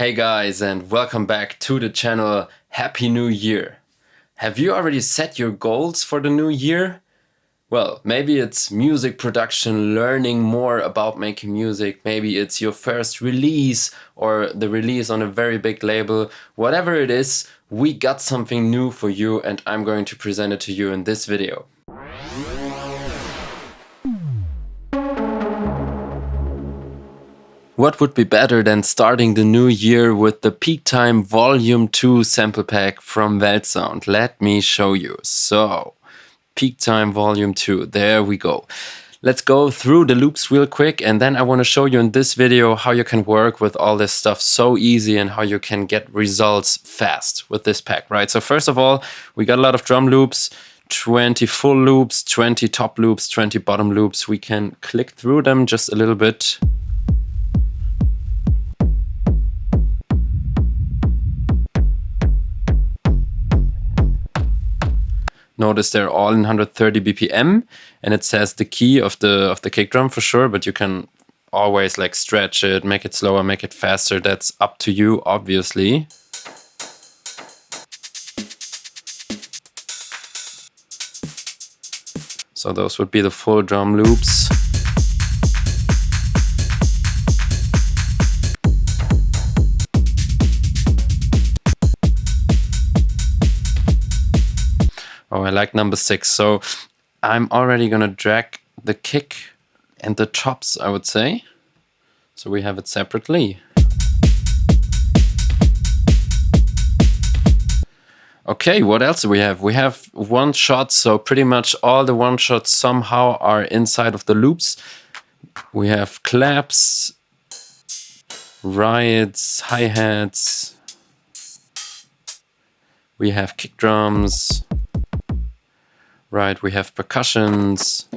Hey guys, and welcome back to the channel. Happy New Year! Have you already set your goals for the new year? Well, maybe it's music production, learning more about making music. Maybe it's your first release or the release on a very big label. Whatever it is, we got something new for you and I'm going to present it to you in this video. What would be better than starting the new year with the Peak Time Volume 2 sample pack from Weltsound? Let me show you. So, Peak Time Volume 2, there we go. Let's go through the loops real quick, and then I want to show you in this video how you can work with all this stuff so easy and how you can get results fast with this pack, right? So first of all, we got a lot of drum loops, 20 full loops, 20 top loops, 20 bottom loops. We can click through them just a little bit. Notice they're all in 130 BPM, and it says the key of the kick drum for sure, but you can always like stretch it, make it slower, make it faster. That's up to you, obviously. So those would be the full drum loops. Oh, I like number 6. So I'm already gonna drag the kick and the chops, I would say. So we have it separately. Okay, what else do we have? We have one shot, so pretty much all the one shots somehow are inside of the loops. We have claps, rides, hi-hats. We have kick drums. Right, we have percussions,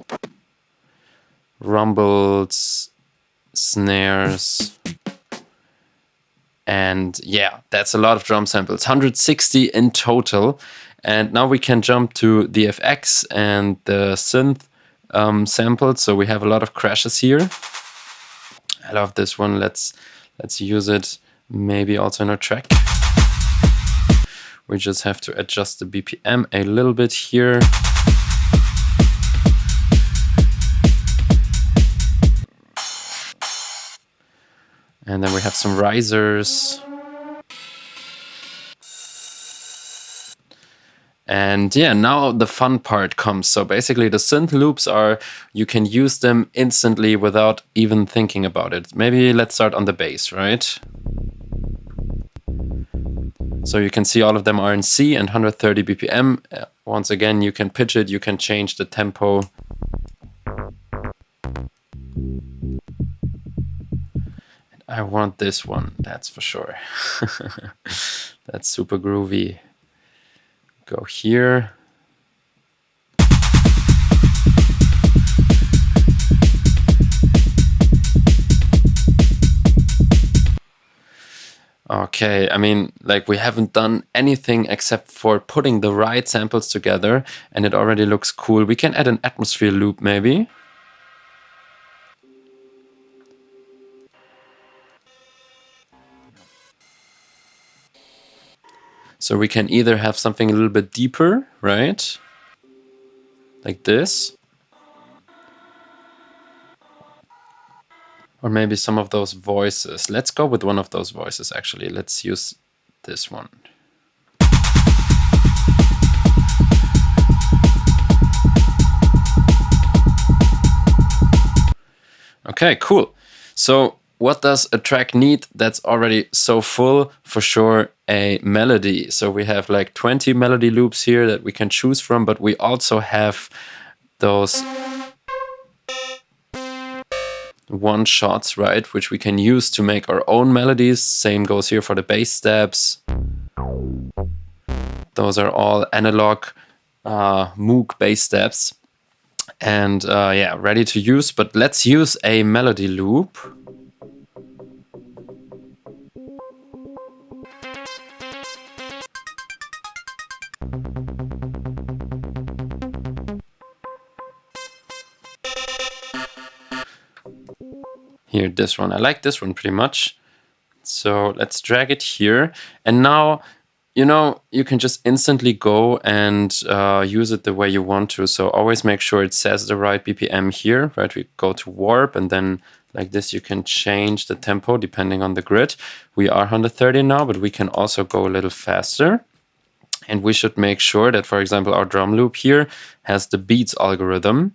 rumbles, snares, and yeah, that's a lot of drum samples, 160 in total. And now we can jump to the FX and the synth samples. So we have a lot of crashes here. I love this one. Let's use it maybe also in a track. We just have to adjust the BPM a little bit here. And then we have some risers. And yeah, now the fun part comes. So basically the synth loops are, you can use them instantly without even thinking about it. Maybe let's start on the bass, right? So you can see all of them are in C and 130 BPM. Once again, you can pitch it, you can change the tempo. I want this one, that's for sure. That's super groovy. Go here. Okay, I mean, like we haven't done anything except for putting the right samples together, and it already looks cool. We can add an atmosphere loop maybe. So we can either have something a little bit deeper, right? Like this. Or maybe some of those voices. Let's go with one of those voices actually. Let's use this one. Okay, cool. So what does a track need that's already so full? For sure, a melody. So we have like 20 melody loops here that we can choose from, but we also have those one shots, right, which we can use to make our own melodies. Same goes here for the bass steps. Those are all analog Moog bass steps. And yeah, ready to use, but let's use a melody loop. Here, this one. I like this one pretty much. So let's drag it here. And now, you know, you can just instantly go and use it the way you want to. So always make sure it says the right BPM here, right? We go to warp, and then like this, you can change the tempo depending on the grid. We are 130 now, but we can also go a little faster. And we should make sure that, for example, our drum loop here has the beats algorithm.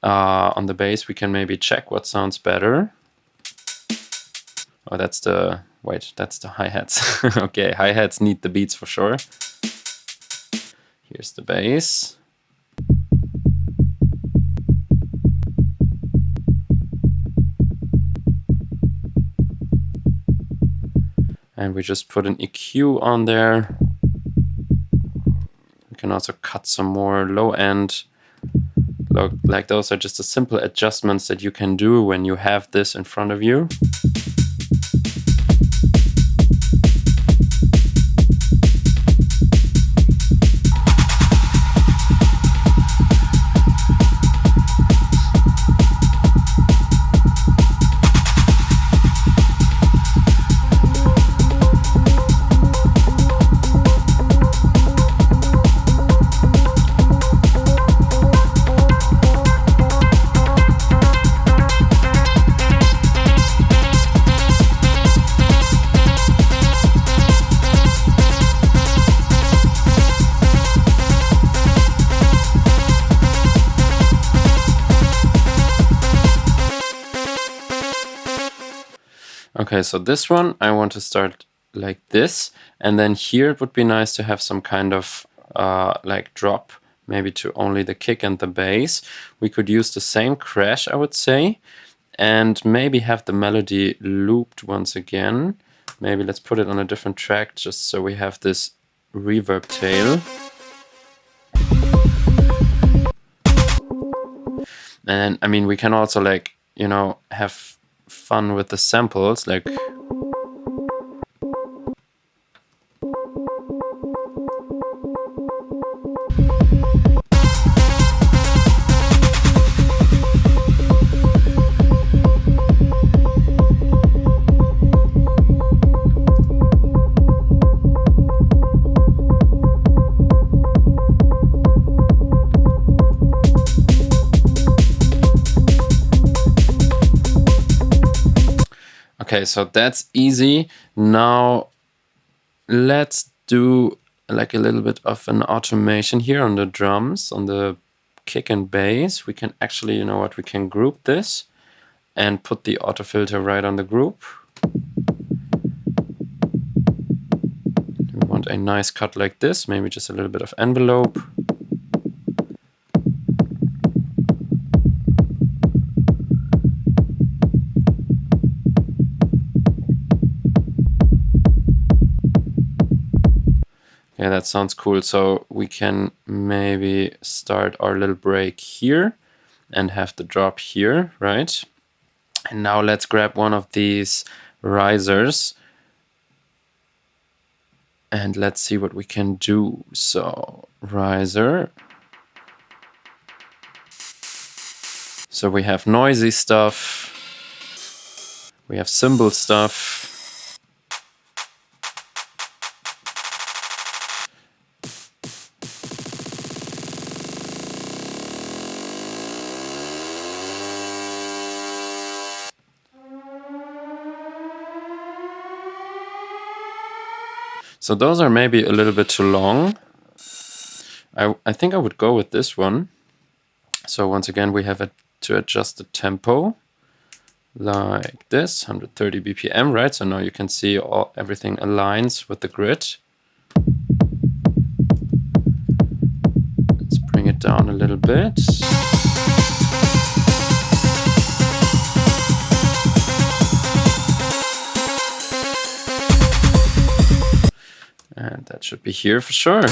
On the bass, we can maybe check what sounds better. Oh, that's the, wait, that's the hi-hats. Okay, hi-hats need the beats for sure. Here's the bass. And we just put an EQ on there. We can also cut some more low end. Look, like those are just the simple adjustments that you can do when you have this in front of you. Okay, so this one, I want to start like this. And then here it would be nice to have some kind of like drop, maybe to only the kick and the bass. We could use the same crash, I would say, and maybe have the melody looped once again. Maybe let's put it on a different track just so we have this reverb tail. And I mean, we can also, like, you know, have fun with the samples, like okay, so that's easy. Now let's do like a little bit of an automation here on the drums, on the kick and bass. We can actually, you know what, we can group this and put the auto filter right on the group. We want a nice cut like this, maybe just a little bit of envelope. Yeah, that sounds cool. So we can maybe start our little break here and have the drop here, right? And now let's grab one of these risers and let's see what we can do. So riser. So we have noisy stuff. We have cymbal stuff. So those are maybe a little bit too long. I think I would go with this one. So once again, we have to adjust the tempo like this, 130 BPM, right? So now you can see everything aligns with the grid. Let's bring it down a little bit. And that should be here for sure.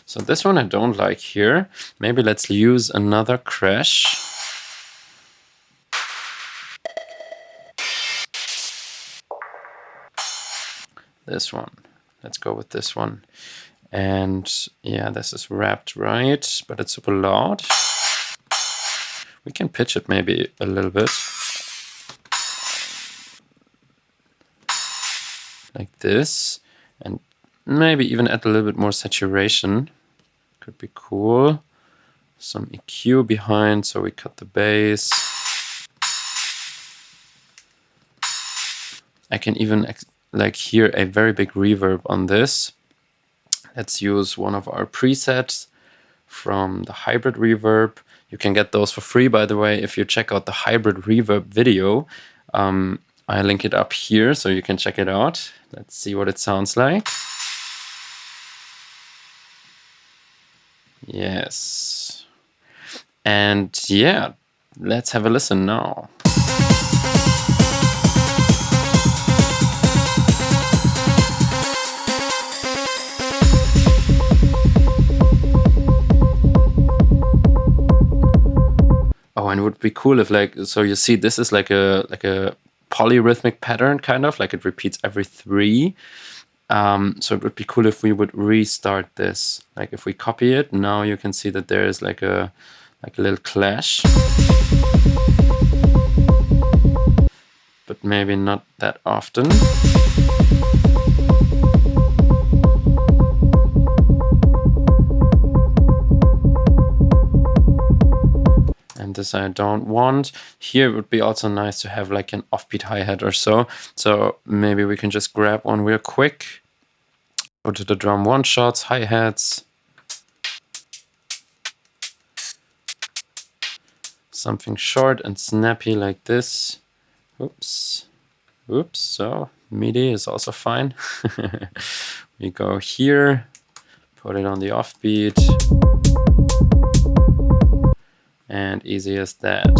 So this one I don't like here. Maybe let's use another crash. This one. Let's go with this one. And yeah, this is wrapped right, but it's super loud. We can pitch it maybe a little bit. Like this. And maybe even add a little bit more saturation. Could be cool. Some EQ behind, so we cut the bass. I can even like hear a very big reverb on this. Let's use one of our presets from the hybrid reverb. You can get those for free, by the way, if you check out the hybrid reverb video. I link it up here so you can check it out. Let's see what it sounds like. Yes. And yeah, let's have a listen now. Oh, and it would be cool if, like, so you see this is like a polyrhythmic pattern, kind of like it repeats every 3. So it would be cool if we would restart this. Like if we copy it, now you can see that there is like a little clash. But maybe not that often. And this I don't want. Here it would be also nice to have like an offbeat hi-hat or so. So maybe we can just grab one real quick. Go to the drum one-shots, hi-hats. Something short and snappy like this. Oops. Oops. So MIDI is also fine. We go here, put it on the offbeat. And easy as that.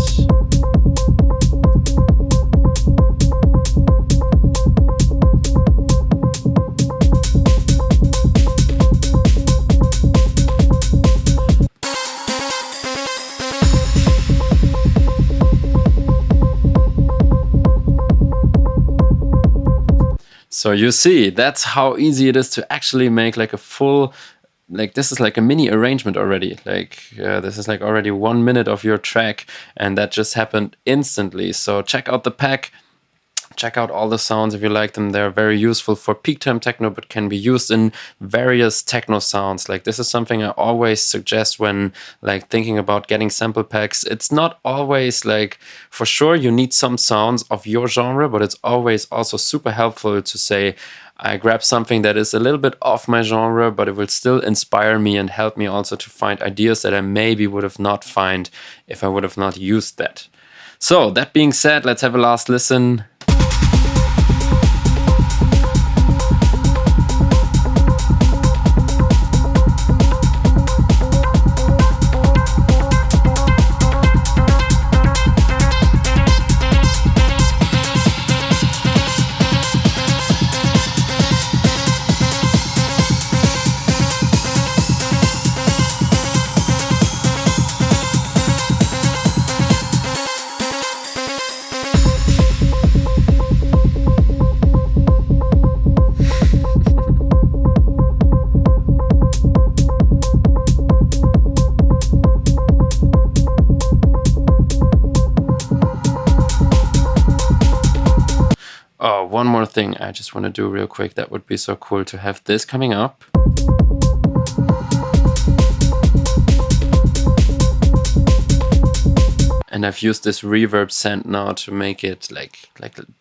So you see, that's how easy it is to actually make like a full, like this is like a mini arrangement already. Like this is like already 1 minute of your track, and that just happened instantly. So check out the pack. Check out all the sounds if you like them. They're very useful for peak time techno, but can be used in various techno sounds. Like this is something I always suggest when like thinking about getting sample packs. It's not always like, for sure you need some sounds of your genre, but it's always also super helpful to say, I grab something that is a little bit off my genre, but it will still inspire me and help me also to find ideas that I maybe would have not found if I would have not used that. So that being said, let's have a last listen. Oh, one more thing I just want to do real quick. That would be so cool to have this coming up. And I've used this reverb send now to make it like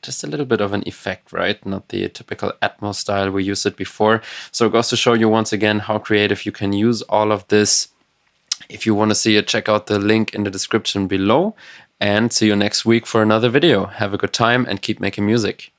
just a little bit of an effect, right? Not the typical Atmos style we used it before. So it goes to show you once again how creative you can use all of this. If you want to see it, check out the link in the description below. And see you next week for another video. Have a good time and keep making music.